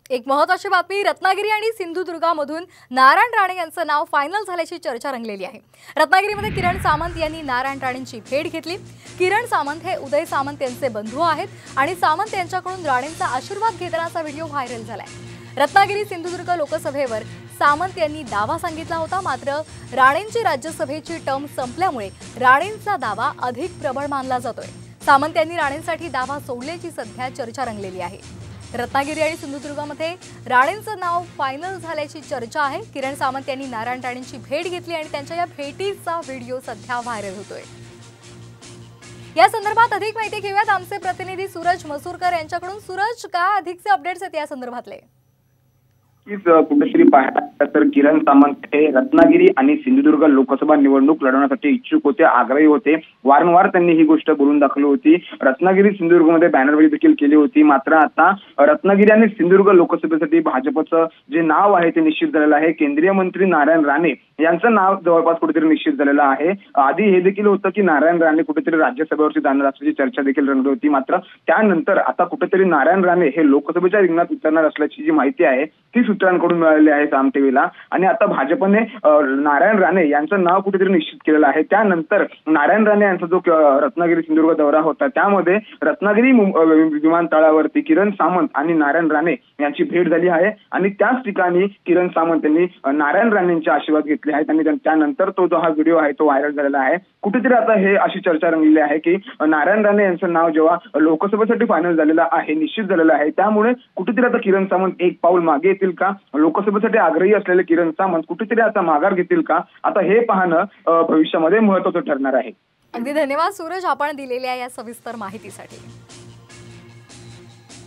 एक महत्त्वाची बातमी, रत्नागिरी आणि सिंधुदुर्गामधून नारायण राणे यांचं नाव फायनल झाल्याची चर्चा रंगलेली आहे। रत्नागिरीमध्ये किरण सामंत यांनी नारायण राणेंची भेट घेतली। किरण सामंत हे उदय सामंत यांचे बंधू आहेत आणि सामंत यांच्याकडून राणेंचा आशीर्वाद घेतानाचा व्हिडिओ व्हायरल झालाय। रत्नागिरी सिंधुदुर्ग लोकसभेवर सामंत यांनी दावा सांगितला होता, मात्र राणेंची राज्यसभेची टर्म संपल्यामुळे राणेंचा दावा अधिक प्रबळ मानला जातोय। सामंत यांनी राणेंसाठी दावा सोडल्याची सध्या चर्चा रंगलेली आहे। रत्नागिरी आणि सिंधुदुर्गामध्ये राणेंचं नाव फायनल झाल्याची चर्चा आहे। किरण सामंत यांनी नारायण राणेंची भेट घेतली आणि त्यांच्या या भेटीचा व्हिडिओ सध्या व्हायरल होतोय। या संदर्भात अधिक माहिती घेऊयात आमचे प्रतिनिधी सूरज मसूरकर यांच्याकडून। सूरज, काय अधिकचे अपडेट्स आहेत या संदर्भातले? कुठेतरी पाहायला तर किरण सामंत हे रत्नागिरी आणि सिंधुदुर्ग लोकसभा निवडणूक लढवण्यासाठी इच्छुक होते, आग्रही होते। वारंवार त्यांनी ही गोष्ट बोलून दाखवली होती। रत्नागिरी सिंधुदुर्गमध्ये बॅनरबाजी देखील केली होती। मात्र आता रत्नागिरी आणि सिंधुदुर्ग लोकसभेसाठी भाजपचं जे नाव आहे ते निश्चित झालेलं आहे। केंद्रीय मंत्री नारायण राणे यांचं नाव जवळपास कुठेतरी निश्चित झालेलं आहे। आधी हे देखील होतं की नारायण राणे कुठेतरी राज्यसभेवरती जाणार असल्याची चर्चा देखील रंगली होती। मात्र त्यानंतर आता कुठेतरी नारायण राणे हे लोकसभेच्या रिंगणात उतरणार असल्याची जी माहिती आहे ती सूत्रांकडून मिळालेली आहे साम टीव्हीला। आणि आता भाजपने नारायण राणे यांचं नाव कुठेतरी निश्चित केलेलं आहे। त्यानंतर नारायण राणे यांचा जो रत्नागिरी सिंधुदुर्ग दौरा होता त्यामध्ये रत्नागिरी विमानतळावरती किरण सामंत आणि नारायण राणे यांची भेट झाली आहे आणि त्याच ठिकाणी किरण सामंत यांनी नारायण राणेंचे आशीर्वाद घेतले आहेत आणि त्यानंतर तो जो हा व्हिडिओ आहे तो व्हायरल झालेला आहे। कुठेतरी आता हे अशी चर्चा रंगलेली आहे की नारायण राणे यांचं नाव जेव्हा लोकसभेसाठी फायनल झालेलं आहे, निश्चित झालेलं आहे, त्यामुळे कुठेतरी आता किरण सामंत एक पाऊल मागे येतील का? लोकसभेसाठी आग्रही असलेले किरण सामंत कुठेतरी आता माघार घेतील का? आता हे पाहणं भविष्यामध्ये महत्त्वाचं ठरणार आहे। अगदी धन्यवाद सूरज, आपण दिलेल्या या सविस्तर माहितीसाठी।